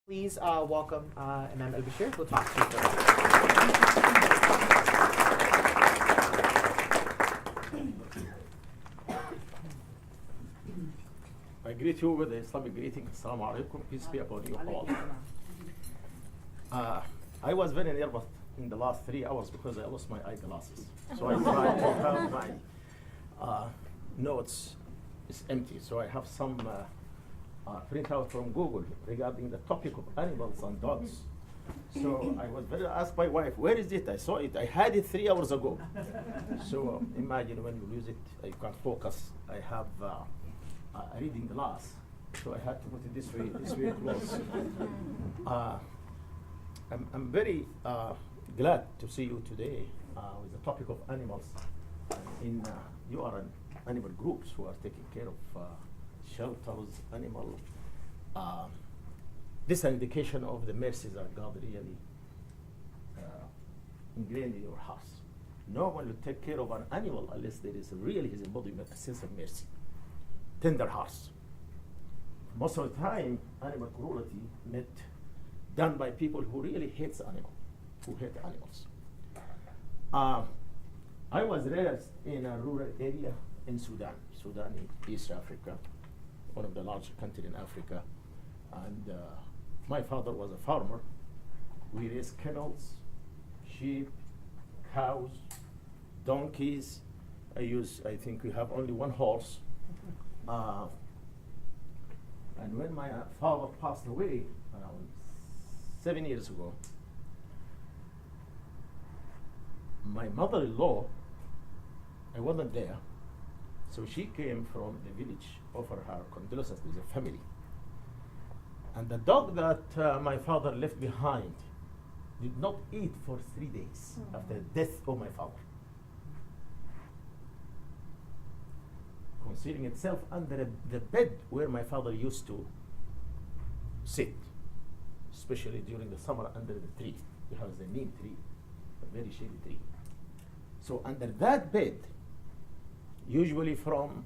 Please welcome Imam al-Bashir, who will talk to you further. I greet you with the Islamic greeting. Assalamu alaikum. Peace be upon you all. I was very nervous in the last 3 hours because I lost my eyeglasses. So I tried to have my notes. It's empty. So I have some printout from Google regarding the topic of animals and dogs. So I was very asked my wife, where is it? I saw it. I had it 3 hours ago. So imagine when you lose it, you can't focus. I have a reading glass, so I had to put it this way close. I'm very glad to see you today with the topic of animals. You are an animal groups who are taking care of shelters, animal. This is an indication of the mercies that God really ingrained in your hearts. No one will take care of an animal unless there is really his embodiment, a sense of mercy, tender hearts. Most of the time, animal cruelty meant done by people who really hate animals. I was raised in a rural area in Sudan in East Africa, one of the largest countries in Africa. And my father was a farmer. We raised camels, sheep, cows, donkeys. I think we have only one horse. And when my father passed away around 7 years ago, my mother-in-law, I wasn't there, so she came from the village, offered her condolences with the family. And the dog that my father left behind did not eat for 3 days after the death of my father, concealing itself under the bed where my father used to sit, especially during the summer under the tree. He has a neem tree, a very shady tree. So under that bed, usually from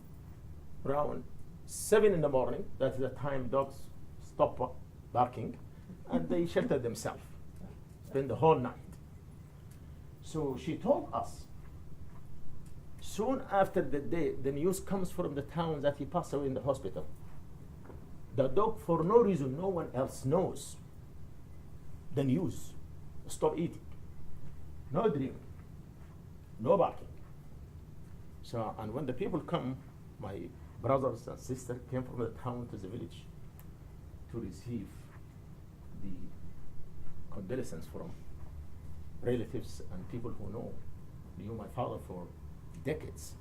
around 7 in the morning, that's the time dogs stop barking, and they shelter themselves, spend the whole night. So she told us, soon after the day, the news comes from the town that he passed away in the hospital. The dog, for no reason, no one else knows the news, stop eating, no drink, no barking. So, and when the people come, my brothers and sisters came from the town to the village to receive the condolences from relatives and people who knew my father for decades.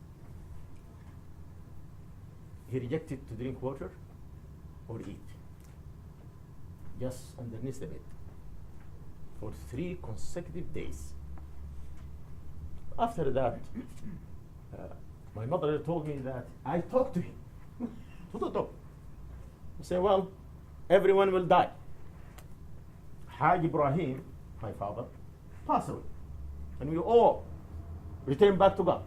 He rejected to drink water or eat, just underneath the bed for 3 consecutive days. After that, my mother told me that I talked to him. To the dog. I said, well, everyone will die. Haj Ibrahim, my father, passed away, and we all return back to God.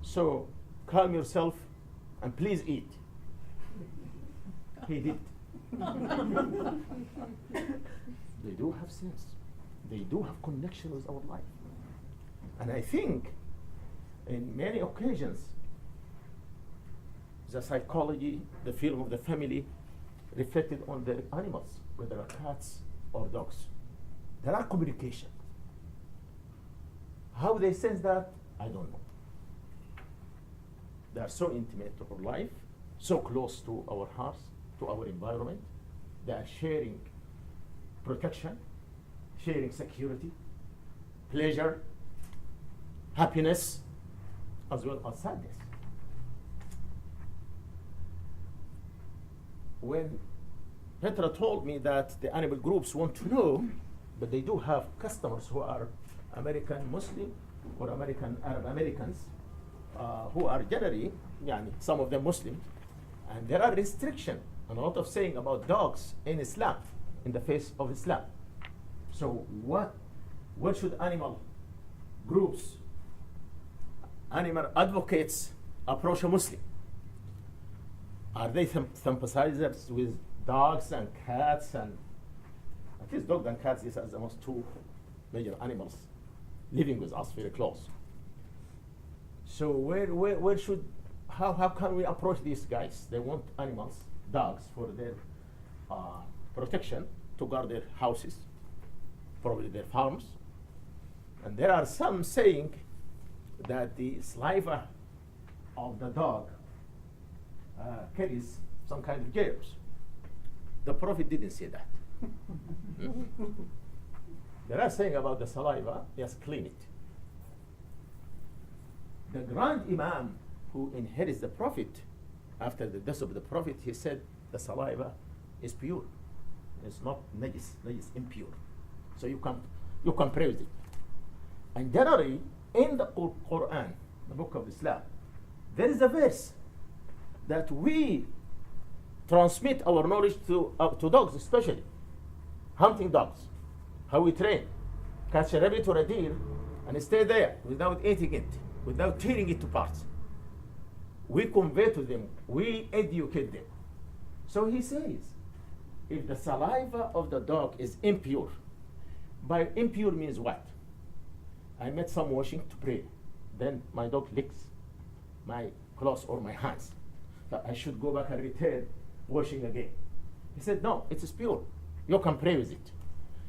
So calm yourself and please eat. He did. They do have sense. They do have connection with our life. And I think in many occasions, the psychology, the feeling of the family reflected on the animals, whether cats or dogs. There are communication. How they sense that, I don't know. They are so intimate to our life, so close to our hearts, to our environment. They are sharing protection, sharing security, pleasure, happiness, as well as sadness. When Petra told me that the animal groups want to know, but they do have customers who are American Muslim or American Arab Americans, who are generally, some of them Muslim, and there are restrictions and a lot of saying about dogs in Islam, in the face of Islam. So what should animal groups, animal advocates approach a Muslim? Are they sympathizers with dogs and cats, and at least dogs and cats is the most two major animals living with us very close. So where should, how can we approach these guys? They want animals, dogs, for their protection, to guard their houses, probably their farms. And there are some saying that the saliva of the dog carries some kind of germs. The Prophet didn't say that. There are saying about the saliva, yes, clean it. The grand imam who inherits the Prophet after the death of the Prophet, he said the saliva is pure. It's not najis, impure. So you can pray with it. And generally, in the Quran, the book of Islam, there is a verse that we transmit our knowledge to dogs, especially hunting dogs. How we train, catch a rabbit or a deer, and stay there without eating it, without tearing it to parts. We convey to them, we educate them. So he says, if the saliva of the dog is impure, by impure means what? I made some washing to pray, then my dog licks my clothes or my hands. So I should go back and return washing again. He said, no, it is pure. You can pray with it.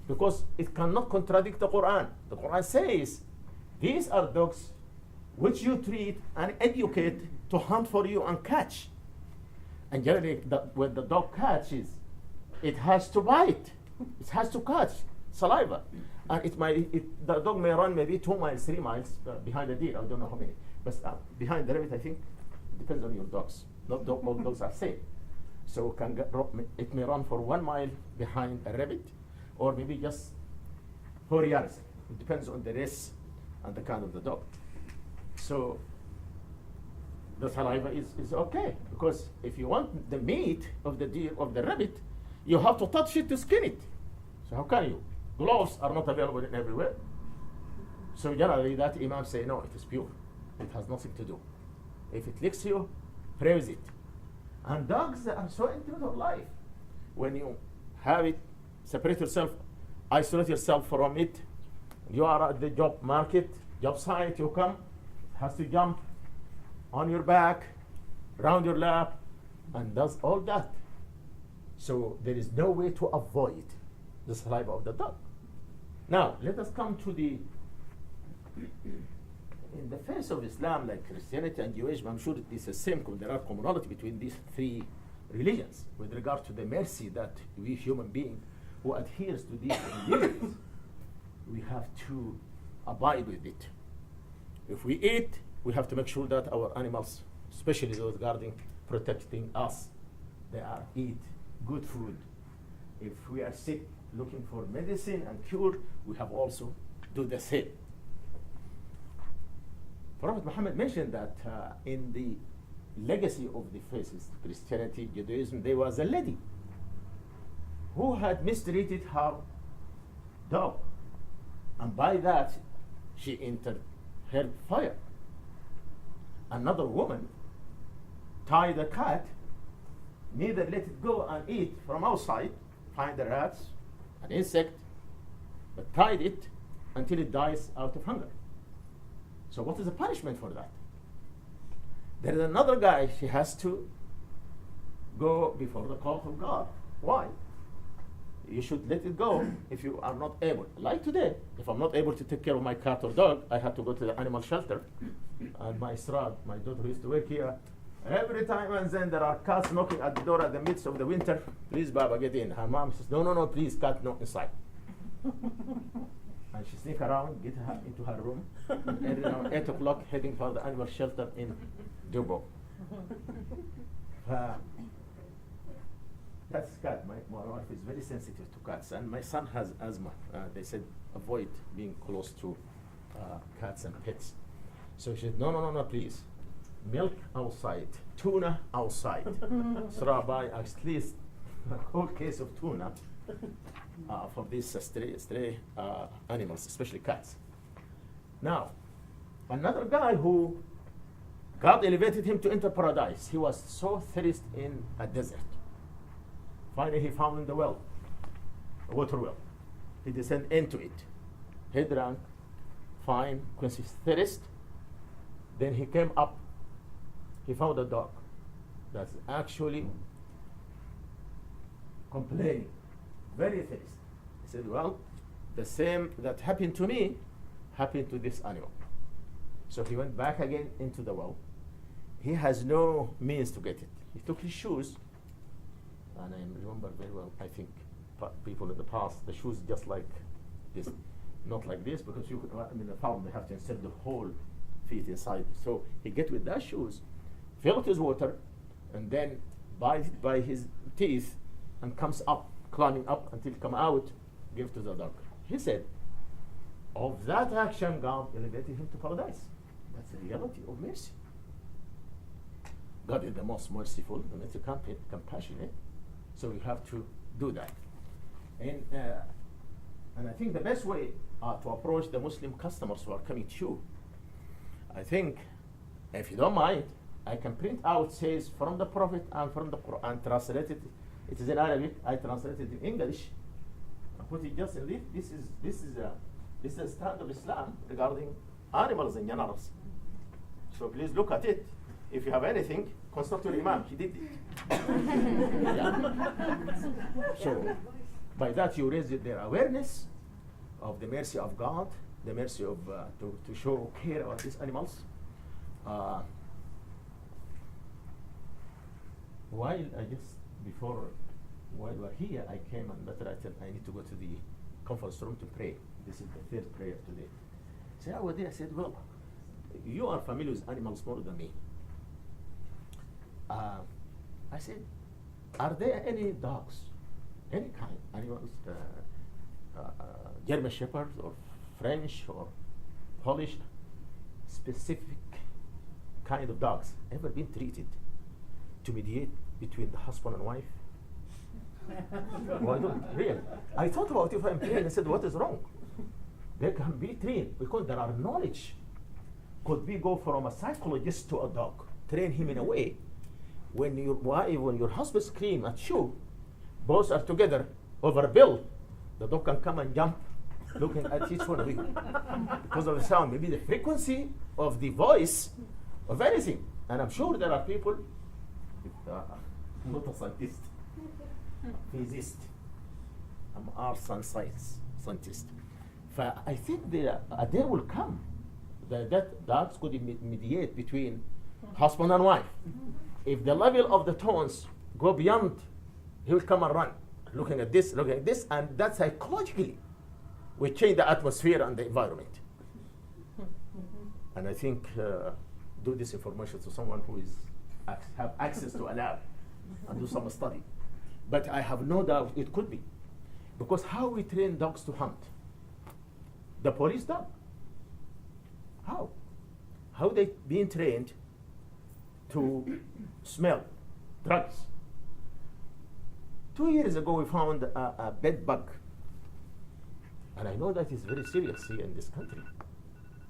Because it cannot contradict the Quran. The Quran says, these are dogs which you treat and educate to hunt for you and catch. And generally, when the dog catches, it has to bite. It has to catch saliva. And the dog may run maybe 2 miles, 3 miles behind the deer. I don't know how many. But behind the rabbit, I think, it depends on your dogs. Not all dogs are same. So it may run for 1 mile behind a rabbit, or maybe just 4 yards. It depends on the race and the kind of the dog. So the saliva is okay, because if you want the meat of the deer, of the rabbit, you have to touch it to skin it. So how can you? Gloves are not available in everywhere. So generally that imam say, no, it is pure. It has nothing to do. If it licks you, pray with it. And dogs are so intimate of life. When you have it, separate yourself, isolate yourself from it. You are at the job market, job site, you come, it has to jump on your back, round your lap, and does all that. So there is no way to avoid the saliva of the dog. Now, let us come to in the face of Islam, like Christianity and Judaism, I'm sure it is the same. There are commonality between these 3 religions with regard to the mercy that we human beings who adheres to these religions, we have to abide with it. If we eat, we have to make sure that our animals, especially those guarding, protecting us, they are eat good food. If we are sick, looking for medicine and cure, we have also do the same. Prophet Muhammad mentioned that in the legacy of the faiths, Christianity, Judaism, there was a lady who had mistreated her dog, and by that she entered hell fire. Another woman tied a cat, neither let it go and eat from outside, find the rats, an insect, but tied it until it dies out of hunger. So what is the punishment for that? There is another guy, he has to go before the court of God. Why? You should let it go if you are not able. Like today, if I'm not able to take care of my cat or dog, I have to go to the animal shelter. And my daughter used to work here. Every time and then there are cats knocking at the door at the midst of the winter. Please, Baba, get in. Her mom says, no, please, cat, no, inside. And she sneak around, get her into her room, and around 8 o'clock heading for the animal shelter in Dubo. That's cat. My wife is very sensitive to cats, and my son has asthma. They said avoid being close to cats and pets. So she said, no, please. Milk outside, tuna outside. So I buy at least a whole case of tuna for these stray animals, especially cats. Now, another guy who God elevated him to enter paradise. He was so thirsty in a desert Finally, he found the well, a water well. He descended into it. He drank, fine, quenched his thirst. Then he came up. He found a dog that's actually complaining, very thirsty. He said, well, the same that happened to me happened to this animal. So he went back again into the well. He has no means to get it. He took his shoes, and I remember very well, I think, people in the past, the shoes just like this, not like this, because you could, in the farm, they have to insert the whole feet inside. So he get with that shoes, filled his water, and then bites it by his teeth, and comes up, climbing up until come out, give to the dog. He said, of that action, God elevated him to paradise. That's the reality of mercy. God is the most merciful, the most compassionate. So we have to do that. And I think the best way to approach the Muslim customers who are coming to you, I think, if you don't mind, I can print out says from the Prophet and from the Quran, translate it. It is in Arabic. I translate it in English. I put it just in this. This is the stand of Islam regarding animals in general. So please look at it. If you have anything, consult your Imam. He did it. So by that you raise their awareness of the mercy of God, the mercy of to show care about these animals. While we're here, I came and later I said I need to go to the conference room to pray. This is the third prayer today. So I said, well, you are familiar with animals more than me. I said, are there any dogs, any kind, animals, German Shepherds or French or Polish, specific kind of dogs ever been treated to mediate between the husband and wife? Why don't really? I thought about it if I'm praying. I said, what is wrong? They can be trained because there are knowledge. Could we go from a psychologist to a dog, train him in a way when your wife, when your husband scream at you, both are together over a bill, the dog can come and jump looking at each one of you because of the sound, maybe the frequency of the voice of anything. And I'm sure there are people, I'm not a scientist, physicist, I'm art scientist. I think a day will come that dogs could mediate between husband and wife. If the level of the tones go beyond, he will come and run, looking at this, and that psychologically will change the atmosphere and the environment. And I think do this information to someone who is have access to a lab and do some study. But I have no doubt it could be, because how we train dogs to hunt? The police dog. How? How they being trained to smell drugs? 2 years ago, we found a bed bug. And I know that is very serious here in this country.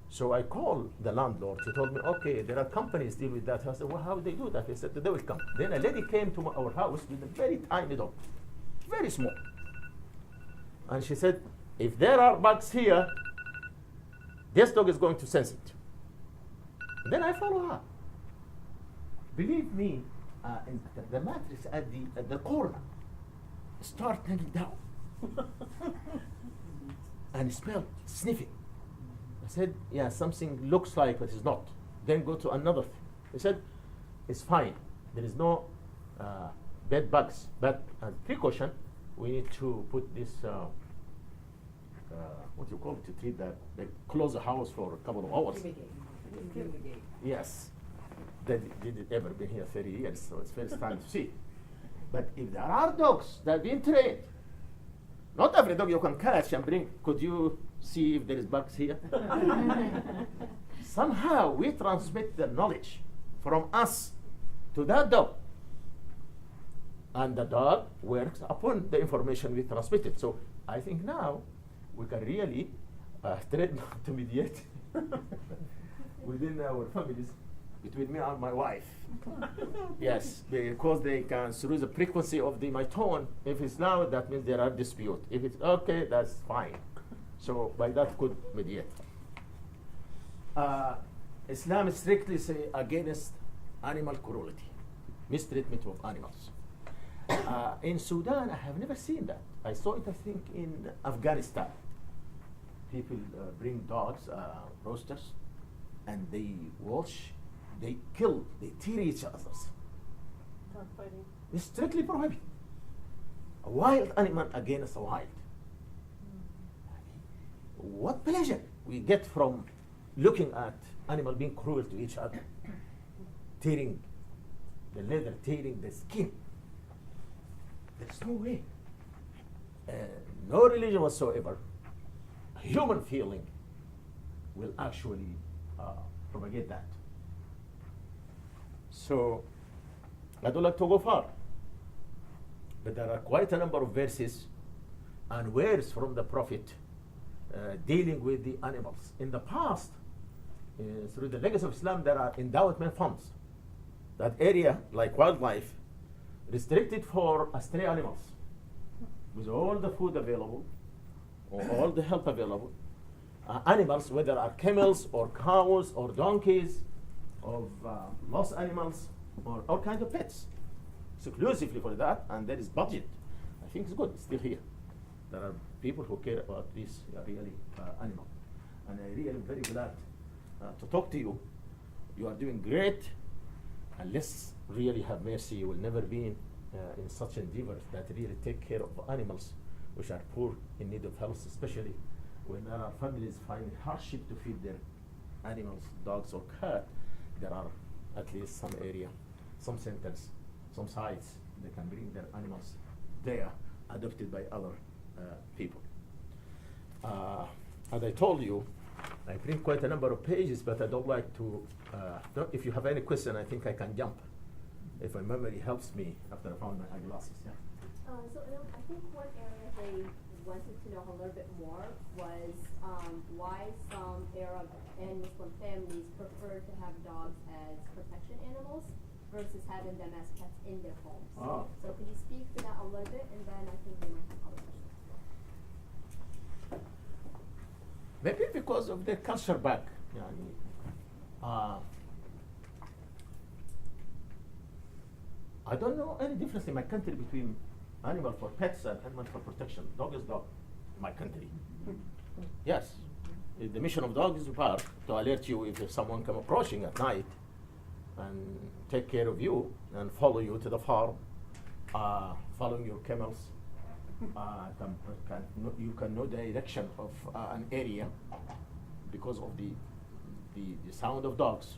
So I called the landlord. He told me, okay, there are companies deal with that. I said, well, how do they do that? He said, they will come. Then a lady came to our house with a very tiny dog, very small. And she said, if there are bugs here, this dog is going to sense it. Then I follow her. Believe me, the mattress at the corner start turning down and smell, sniffing. I said, yeah, something looks like, but it's not. Then go to another thing. He said, it's fine. There is no bed bugs, but as precaution, we need to put this, what do you call it, to treat that, they close the house for a couple of hours. Yes. They didn't ever been here 30 years, so it's first time to see. But if there are dogs that have been trained, not every dog you can catch and bring, could you see if there is bugs here? Somehow we transmit the knowledge from us to that dog. And the dog works upon the information we transmitted. So I think now we can really train to mediate within our families between me and my wife. Yes, because they can, through the frequency of my tone, if it's loud, that means there are dispute. If it's okay, that's fine. So by that could mediate. Islam strictly say against animal cruelty, mistreatment of animals. In Sudan, I have never seen that. I saw it, I think, in Afghanistan. People bring dogs, roosters, and they they kill, they tear each other. Dog fighting. It's strictly prohibited. A wild animal against a wild. What pleasure we get from looking at animal being cruel to each other, tearing the leather, tearing the skin. There's no way. No religion whatsoever, a human feeling will actually propagate that. So, I don't like to go far, but there are quite a number of verses and words from the Prophet dealing with the animals. In the past, through the legacy of Islam, there are endowment funds. That area, like wildlife, restricted for stray animals, with all the food available, or all the help available. Animals, whether are camels or cows or donkeys, of lost animals, or all kinds of pets, exclusively for that, and there is budget. I think it's good, it's still here. There are people who care about this really animal. And I really am very glad to talk to you. You are doing great, and let's really have mercy. You will never be in such endeavors that really take care of animals which are poor, in need of help, especially when there are families finding hardship to feed their animals, dogs or cat. There are at least some area, some centers, some sites they can bring their animals there, adopted by other people. As I told you, I print quite a number of pages, but I don't like to, if you have any question, I think I can jump, if my memory helps me after I found my eyeglasses. Yeah. So I think one area they wanted to know a little bit more was why some Arab and Muslim families prefer to have dogs as protection animals versus having them as pets in their homes. Oh. So could you speak to that a little bit, and then I think we might have other questions. Maybe because of their culture back. I don't know any difference in my country between animal for pets and animal for protection. Dog is dog in my country. Yes. The mission of dog is to alert you if someone come approaching at night and take care of you and follow you to the farm, following your camels. You can know the direction of an area because of the sound of dogs.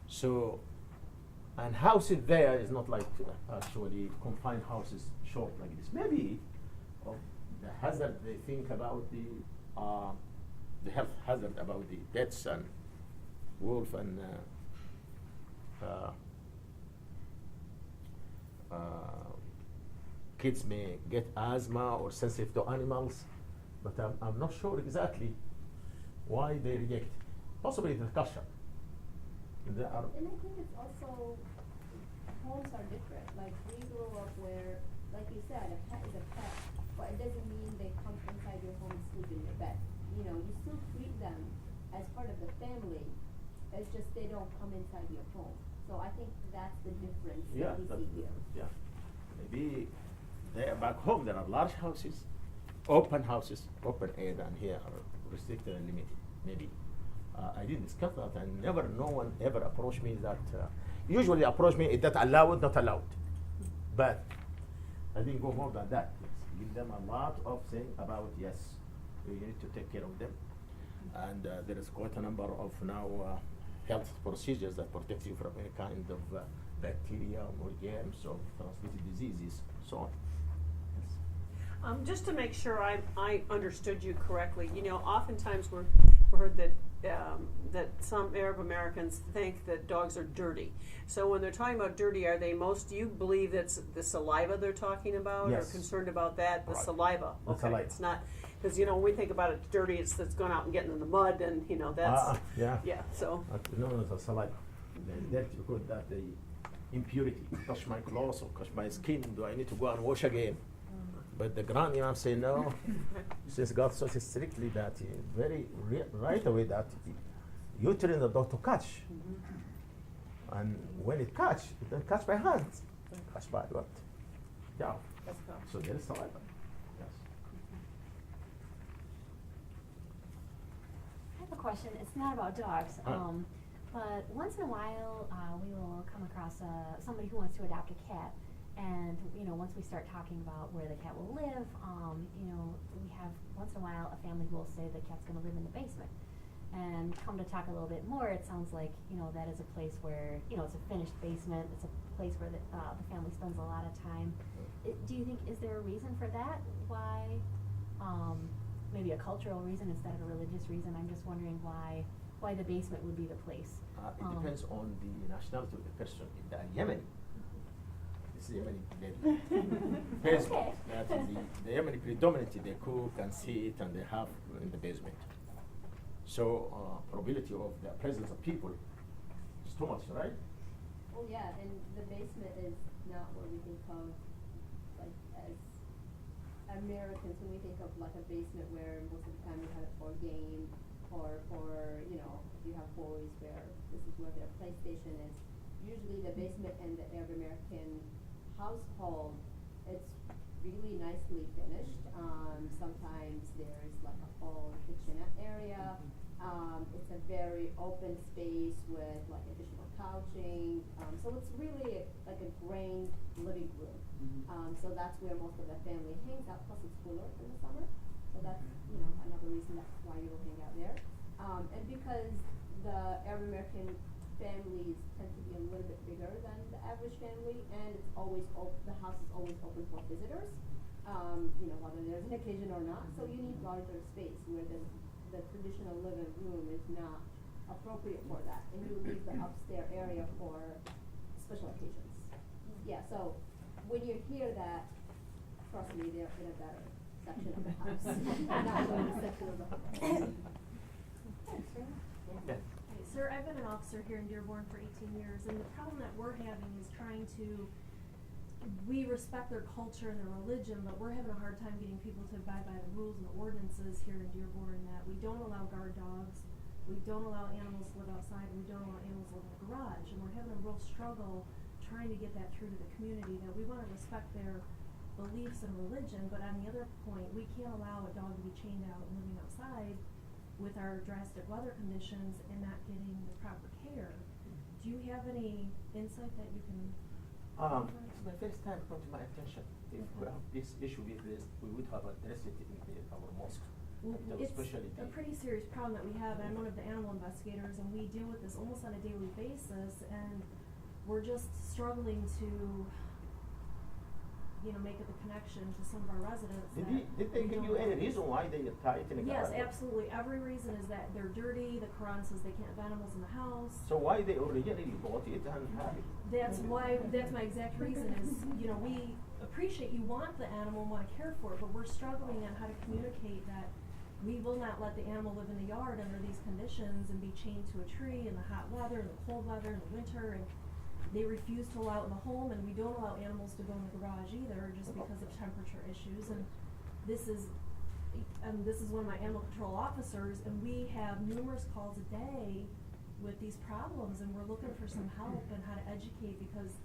So, and houses there is not like actually confined houses short like this. Maybe the hazard they think about the health hazard about the pets and wolf and kids may get asthma or sensitive to animals, but I'm not sure exactly why they reject. Possibly the culture. There are And I think it's also, homes are different. Like we grew up where, like you said, a pet is a pet, but it doesn't mean they come inside your home and sleep in your bed. You know, you still treat them as part of the family. It's just they don't come inside your home. So I think that's the difference that we see here. Yeah. Maybe there back home there are large houses, open air, and here are restricted and limited. Maybe. I didn't discuss that, and no one ever approached me that. Usually approach me, is that allowed, not allowed. But I didn't go more than that. Give them a lot of thing about, yes, you need to take care of them. And there is quite a number of now health procedures that protect you from any kind of bacteria or germs or transmitted diseases, so on. Yes. Just to make sure I understood you correctly, you know, oftentimes we're heard that that some Arab Americans think that dogs are dirty. So when they're talking about dirty, are they do you believe that's the saliva they're talking about, Yes. or concerned about that, the Right. saliva? The saliva. It's not, because, you know, when we think about it dirty, it's going out and getting in the mud, and, you know, that's, Yeah. yeah, so. No, it's a saliva. They're dirty because that the impurity touch my clothes or touch my skin. Do I need to go and wash again? But the Grand Imam say no. Since God so strictly that very right away that you train the dog to catch, and when it catch, it don't catch by hands, catch by what? Yeah. That's cool. So there is saliva. Yes. I have a question. It's not about dogs, Huh. but once in a while we will come across somebody who wants to adopt a cat, and once we start talking about where the cat will live, we have once in a while a family who will say the cat's going to live in the basement. And come to talk a little bit more, it sounds like that is a place where it's a finished basement. It's a place where the family spends a lot of time. Do you think is there a reason for that? Why? Maybe a cultural reason instead of a religious reason. I'm just wondering why the basement would be the place. It depends on the nationality of the person. If they are Yemeni, this is Yemeni lady. Basement. That is the Yemeni predominantly they cook and sit and they have in the basement. So probability of the presence of people is too much, right? Well, yeah, and the basement is not what we think of, like, as Americans, when we think of, like, a basement where most of the time you have it for game, or for, if you have boys where this is where their PlayStation is. Usually the basement in the Arab American household, it's really nicely finished. Sometimes there's, like, a full kitchenette area. It's a very open space with like additional couching. So it's really like a grand living room. So that's where most of the family hangs out. Plus it's cooler in the summer. So that's another reason that's why you will hang out there. And because the Arab American families tend to be a little bit bigger than the average family, and it's always the house is always open for visitors. Whether there's an occasion or not. So you need larger space where the traditional living room is not appropriate for that, and you leave the upstairs area for special occasions. Yeah, so when you hear that, trust me, they're in a better section of the house, not in the section of the house. Yeah. Okay, sir, I've been an officer here in Dearborn for 18 years, and the problem that we're having is we respect their culture and their religion, but we're having a hard time getting people to abide by the rules and the ordinances here in Dearborn, that we don't allow guard dogs, we don't allow animals to live outside, and we don't allow animals to live in the garage. And we're having a real struggle trying to get that through to the community, that we want to respect their beliefs and religion, but on the other point, we can't allow a dog to be chained out and living outside with our drastic weather conditions and not getting the proper care. Do you have any insight that you can? It's my first time come to my attention. If we have this issue with this, we would have addressed it in our mosque. Well, it's Especially a pretty serious problem that we have, and I'm one of the animal investigators, and we deal with this almost on a daily basis, and we're just struggling to, make it the connection to some of our residents. Did they give you any reason why they tie it in the Yes, garage? absolutely. Every reason is that they're dirty. The Quran says they can't have animals in the house. So why they originally bought it and have it? That's my exact reason is, we appreciate you want the animal and want to care for it, but we're struggling on how to communicate that we will not let the animal live in the yard under these conditions and be chained to a tree in the hot weather and the cold weather in the winter, and they refuse to allow it in the home, and we don't allow animals to go in the garage either just because of temperature issues. And this is one of my animal control officers, and we have numerous calls a day with these problems, and we're looking for some help and how to educate, because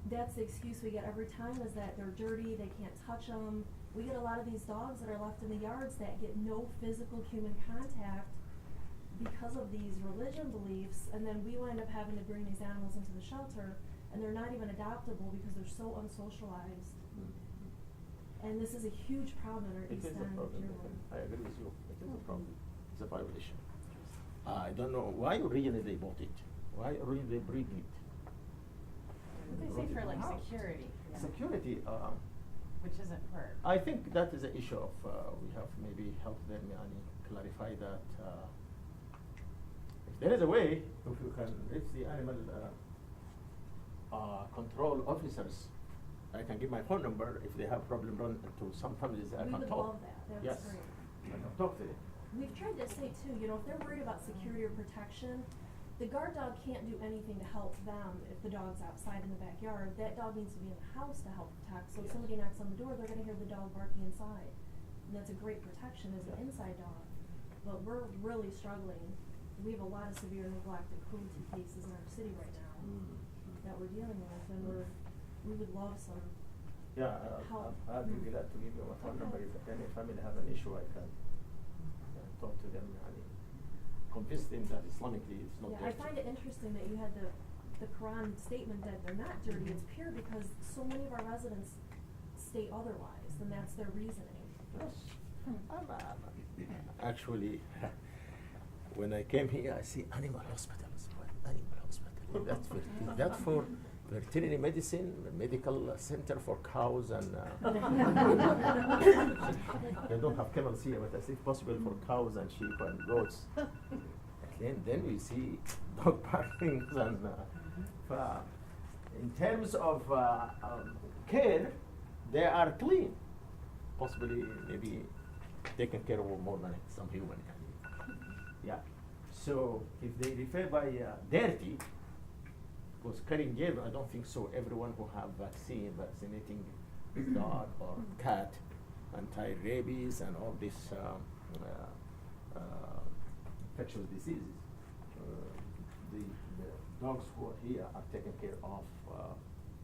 that's the excuse we get every time is that they're dirty, they can't touch them. We get a lot of these dogs that are left in the yards that get no physical human contact because of these religion beliefs, and then we wind up having to bring these animals into the shelter, and they're not even adoptable because they're so unsocialized. And this is a huge problem in our It East is a End. problem. Dearborn. I agree with you. It is a problem. It's a violation. I don't know why originally they bought it. Why originally they breed it? They say for like security. Security. Which isn't for. I think that is the issue of we have maybe help them and clarify that if there is a way, if you can reach the animal control officers, I can give my phone number. If they have problem run to some families, I We can would talk. love that. That's Yes, great. I can talk to them. We've tried to say too, if they're worried about security or protection, the guard dog can't do anything to help them if the dog's outside in the backyard. That dog needs to be in the house to help protect. So if Yes. somebody knocks on the door, they're gonna hear the dog barking inside. And that's a great protection as an Yeah. inside dog. But we're really struggling. We have a lot of severe neglect and cruelty cases in our city right now that we're dealing with, and we would love some. Yeah, Help. I'll be glad to give you a phone number if any family have an issue. I can talk to them and convince them that Islamically it's not Yeah, dirty. I find it interesting that you had the Quran statement that they're not dirty, it's pure, because so many of our residents state otherwise, and that's their reasoning. Yes. Actually, when I came here, I see animal hospitals. What animal hospital? That's for veterinary medicine, medical center for cows, and they don't have camels here, but I think possible for cows and sheep and goats. Then we see dog parkings and. In terms of care, they are clean. Possibly, maybe taken care of more than some human. Yeah. So if they refer by dirty, because carrying jail, I don't think so. Everyone who have vaccinating dog or cat, anti-rabies and all these infectious diseases. The dogs who are here are taken care of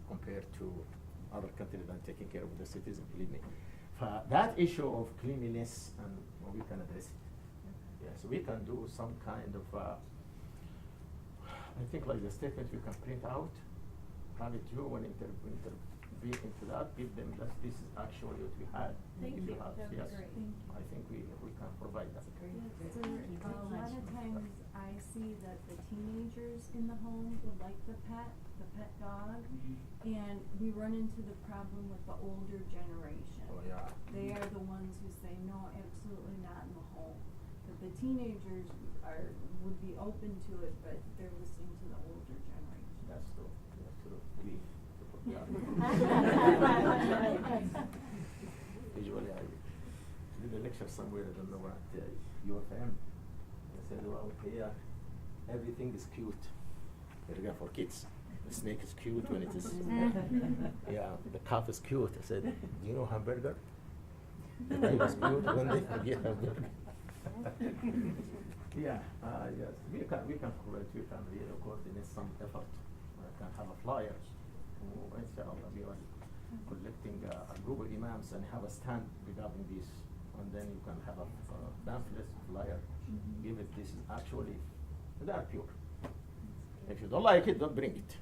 compared to other countries and taking care of the citizens, believe me. That issue of cleanliness, and we can address it. Yeah, so we can do some kind of, I think like the statement we can print out, have it due when intervene into that, give them that this is actually what we had. Thank If you. have, That'd be yes, great. I think we can provide that. So a lot of times I see that the teenagers in the home would like the pet dog, and we run into the problem with the older generation. Oh, yeah. They are the ones who say, no, absolutely not in the home. But the teenagers would be open to it, but they're listening to the older generation. That's true. That's true. Yeah. Usually I did a lecture somewhere, I don't know what, UFM. I said, well, here, everything is cute. Again, for kids. The snake is cute when it is, yeah, the calf is cute. I said, do you know hamburger? The baby is cute when they get hamburger. Yeah, yes, we can really coordinate some effort. We can have a flyers. Inshallah, we are collecting a group of imams and have a stand regarding this, and then you can have a pamphlet flyer. Give it. This is actually they are pure. If you don't like it, don't bring it.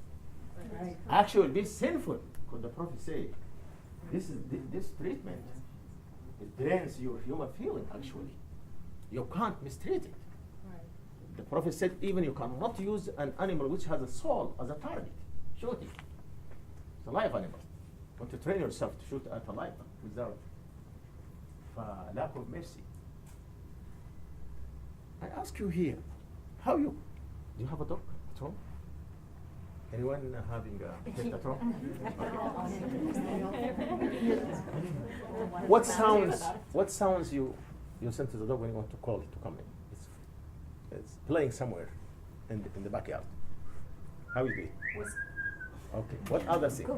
Right. Actually, be sinful. Could the Prophet say, this treatment, it drains your human feeling. Actually, you can't mistreat it. Right. The Prophet said even you cannot use an animal which has a soul as a target. Shoot it. It's a live animal. You want to train yourself to shoot at a live without lack of mercy. I ask you here, do you have a dog at home? Anyone having a pet at home? What sounds you send to the dog when you want to call it to come in? It's playing somewhere in the backyard. How is it? Okay. What other thing?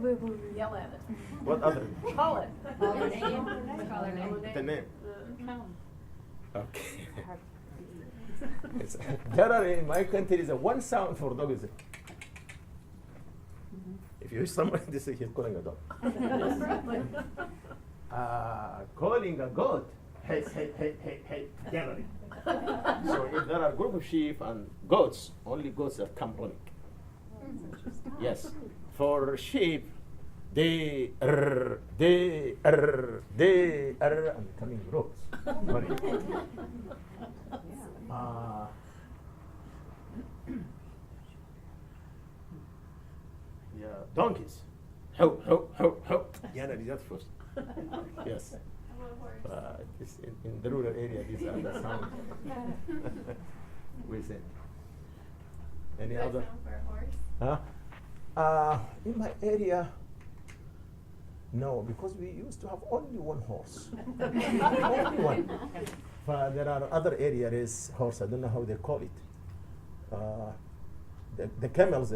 Yell at it. What other? Call it. Call her name. Call her name. The name. Okay. Generally, in my country, is a one sound for dog is. If you hear somebody, this is he's calling a dog. Calling a goat, hey, generally. So if there are a group of sheep and goats, only goats that come running. Yes. For sheep, they are, and coming roads. Running. Yeah, donkeys. Ho, ho, ho, ho. Generally, that's first. Yes. It's in the rural area, these are the sounds we sing. Any other? For a horse? Huh? In my area, no, because we used to have only one horse. Only one. There are other areas, horse, I don't know how they call it. the camels,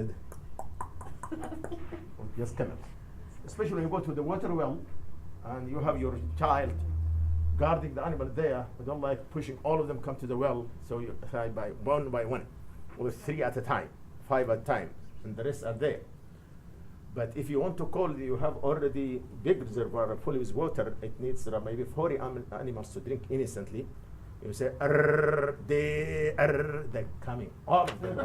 just camels. Especially when you go to the water well and you have your child guarding the animal there, you don't like pushing all of them come to the well, so you try by one, or 3 at a time, 5 at a time, and the rest are there. But if you want to call, you have already big reservoir full with water, it needs maybe 40 animals to drink instantly. You say, they're coming, all of them.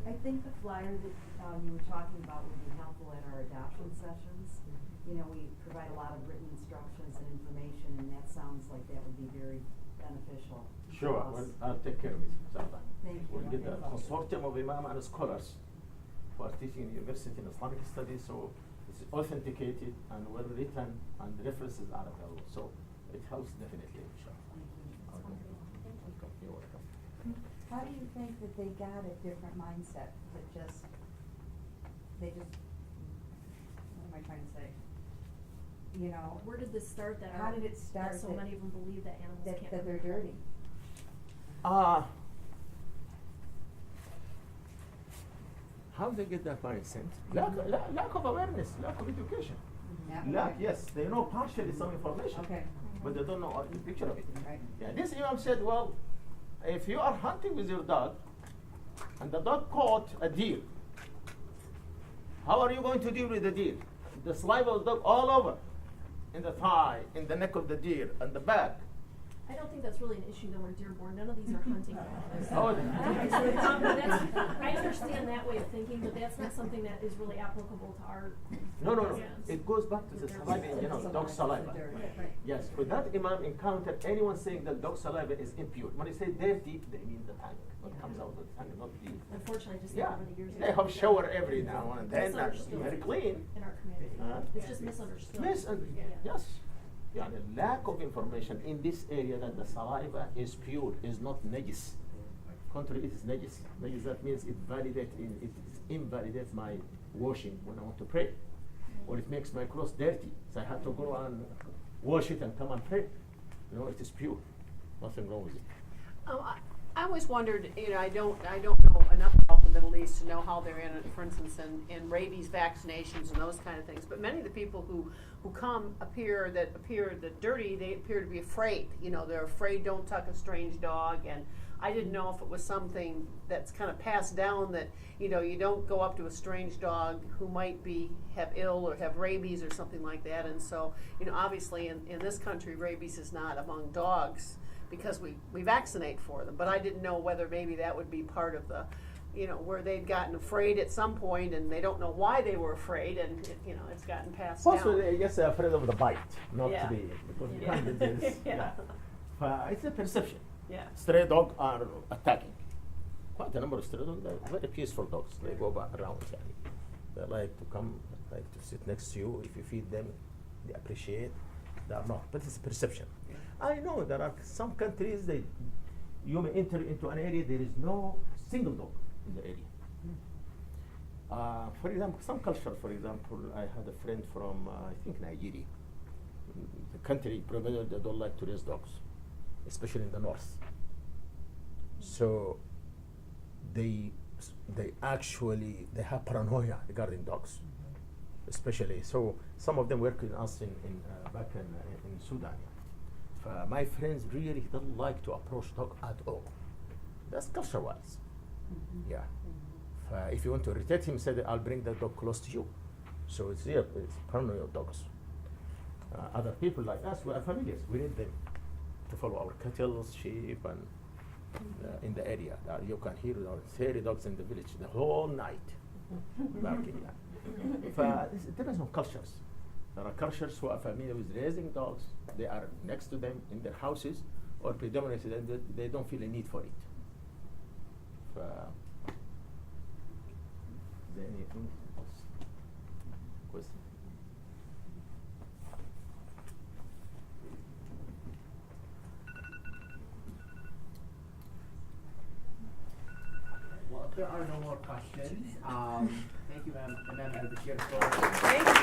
I think the flyer that you were talking about would be helpful at our adoption sessions. You know, we provide a lot of written instructions and information, and that sounds like that would be very beneficial. Sure, to us. well, I'll take care of it. Inshallah. Thank you. We'll get a consortium of imam and scholars who are teaching in university in Islamic studies, so it's authenticated and well written, and the references are available. So it helps definitely, inshallah. Thank you. Welcome. You're welcome. How do you think that they got a different mindset that what am I trying to say? You know, Where did this start that how did it start that so that- many of them believe that animals that, can't that they're live? dirty? How they get that mindset? Lack of awareness, lack of education. Yes, they know partially some information, Okay. but they don't know the picture of it. Right. Yeah, this imam said, well, if you are hunting with your dog, and the dog caught a deer, how are you going to deal with the deer? The saliva of the dog all over, in the thigh, in the neck of the deer, and the back. I don't think that's really an issue though. We're Dearborn. None of these are hunting dogs. Oh, I understand that way of thinking, but that's not something that is really applicable to our. No. Yes. It goes back to the saliva, dog saliva. Right. Yes, but that imam encountered anyone saying that dog saliva is impure. When they say dirty, they mean the tongue. What comes out of the tongue, not the. Unfortunately, just Yeah, over the years. they have shower every now and then. That's Misunderstood very clean. in our community. It's just misunderstood. Yes. Yeah, the lack of information in this area that the saliva is pure, is not najis. Contrary, it is najis. Najis, that means it invalidates my washing when I want to pray. Or it makes my clothes dirty. So I have to go and wash it and come and pray. No, it is pure. Nothing wrong with it. I always wondered, I don't know enough about the Middle East to know how they're in it, for instance, in rabies vaccinations and those kind of things. But many of the people who come appear that dirty, they appear to be afraid. They're afraid, don't tuck a strange dog. And I didn't know if it was something that's kind of passed down that, you don't go up to a strange dog who might have ill or have rabies or something like that. And so, obviously in this country, rabies is not among dogs, because we vaccinate for them. But I didn't know whether maybe that would be part of the, where they'd gotten afraid at some point and they don't know why they were afraid, and it's gotten passed Also, down. I guess they're afraid of the bite, not Yeah. because Yeah. it is. Yeah. It's a perception. Yeah. Stray dogs are attacking. Quite a number of stray dogs. They're very peaceful dogs. They go back around. They like to come, like to sit next to you. If you feed them, they appreciate. They are not, but it's a perception. I know there are some countries you may enter into an area, there is no single dog in the area. For example, some culture, for example, I had a friend from, I think, Nigeria. The country predominantly they don't like to raise dogs, especially in the north. So they have paranoia regarding dogs, especially. So some of them work with us back in Sudan. My friends really don't like to approach dog at all. That's culture-wise. Yeah. If you want to irritate him, say that I'll bring the dog close to you. So it's paranoia of dogs. Other people like us, we are familiars. We need them to follow our cattle, sheep, and in the area. You can hear 30 dogs in the village the whole night barking. It depends on cultures. There are cultures who are familiar with raising dogs. They are next to them in their houses, or predominantly they don't feel a need for it. Is there anything else? Question? Well, if there are no more questions, thank you, ma'am, and then Al-Bashir for. Thank you so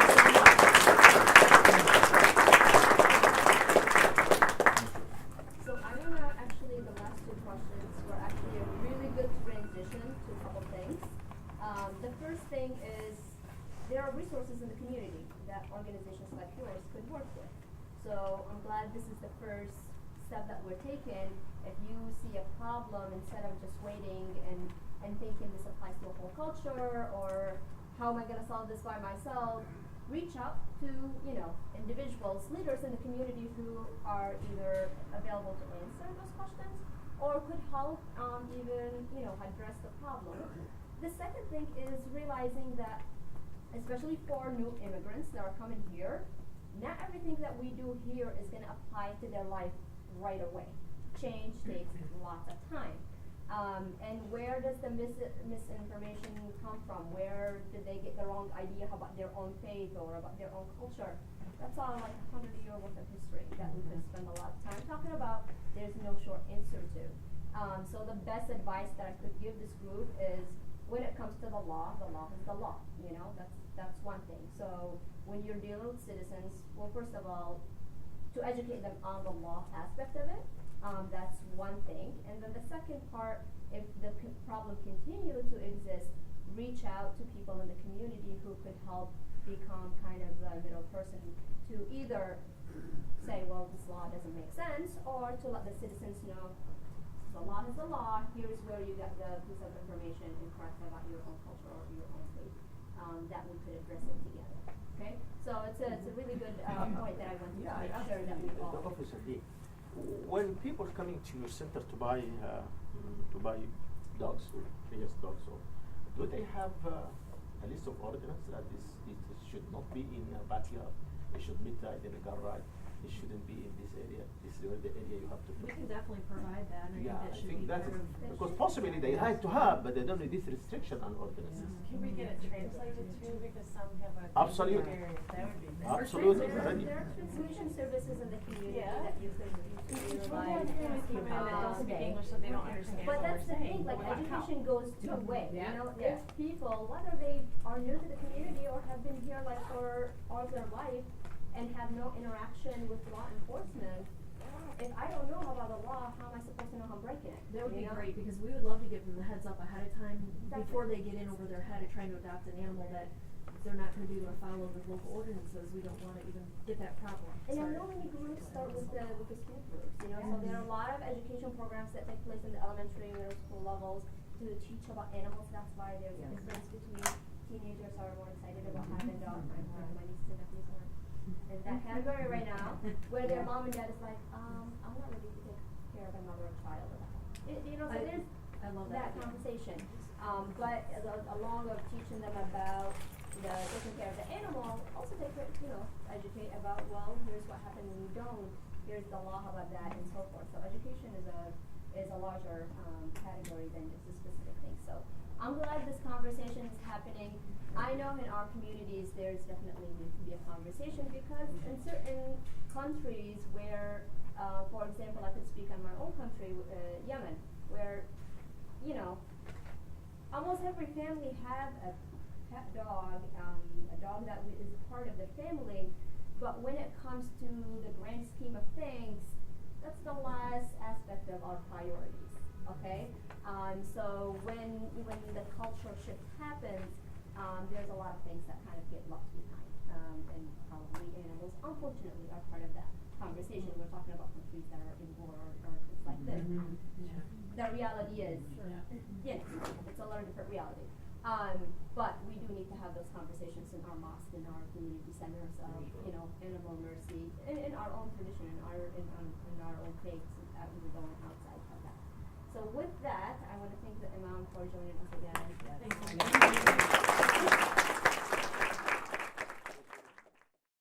So I want to actually, the last two questions were actually a really So I'm glad this is the first step that we're taking. If you see a problem, instead of just waiting and thinking this applies to a whole culture, or how am I gonna solve this by myself, reach out to, individuals, leaders in the community who are either available to answer those questions or could help even, address the problem. The second thing is realizing that, especially for new immigrants that are coming here, not everything that we do here is gonna apply to their life right away. Change takes lots of time. And where does the misinformation come from? Where did they get the wrong idea about their own faith or about their own culture? That's all like 100-year worth of history that we could spend a lot of time talking about. There's no short answer to. So the best advice that I could give this group is, when it comes to the law is the law. That's one thing. So when you're dealing with citizens, well, first of all, to educate them on the law aspect of it, that's one thing. And then the second part, if the problem continues to exist, reach out to people in the community who could help become kind of the middle person to either say, well, this law doesn't make sense, or to let the citizens know, the law is the law, here's where you got the piece of information incorrect about your own culture or your own faith, that we could address it together. Okay? So it's a really good point that I wanted to make sure that we all. Officer D, when people are coming to your center to buy dogs, or biggest dogs, or do they have a list of ordinance that this should not be in a backyard? It should be tied in a garage. It shouldn't be in this area. This is the area you have to We put. can definitely provide that, and Yeah, I I think think that that should is, be part of. because possibly they like to have, but they don't need this restriction on ordinances. Can we get it translated too, because some have a. Absolutely. barrier. That would be nice. Absolutely. There Ready. are translation services in the community Yeah. that use them to Sometimes utilize. families come in that don't speak English, so they don't understand But what that's we're the saying. thing, like but we want help. education goes two ways, Yeah. If people, whether they are new to the community or have been here like for all of their life and have no interaction with law enforcement, if I don't know about the law, how am I supposed to know I'm breaking it? That would be you know? great, because we would love to give them the heads up ahead of time, Exactly. before they get in over their head of trying to adopt an animal, that if they're not gonna be able to follow the local ordinances, we don't wanna even get that problem. And I started. know many groups start with the school groups, so there are a lot of education programs that take place in the elementary and middle school levels to teach about animals. That's why there's a difference between teenagers are more excited about having dogs. My nieces and nephews are in that category right now, where their mom and dad is like, I'm not ready to take care of another child. So there's I love that that. conversation. But along with teaching them about taking care of the animal, also educate about, well, here's what happens when you don't, here's the law about that, and so forth. So education is a larger category than just a specific thing. So I'm glad this conversation is happening. I know in our communities there's definitely need to be a conversation, because in certain countries where, for example, I could speak on my own country, Yemen, where, almost every family has a pet dog, a dog that is part of the family, but when it comes to the grand scheme of things, that's the last aspect of our priorities, okay? So when the cultural shift happens, there's a lot of things that kind of get left behind, and probably animals, unfortunately, are part of that conversation. We're talking about countries that are in war or things like this. The reality is, it's a little different reality. But we do need to have those conversations in our mosques, in our community centers, animal mercy, in our own tradition, in our own faiths, even going outside of that. So with that, I want to thank the Imam for joining us again. Thank you.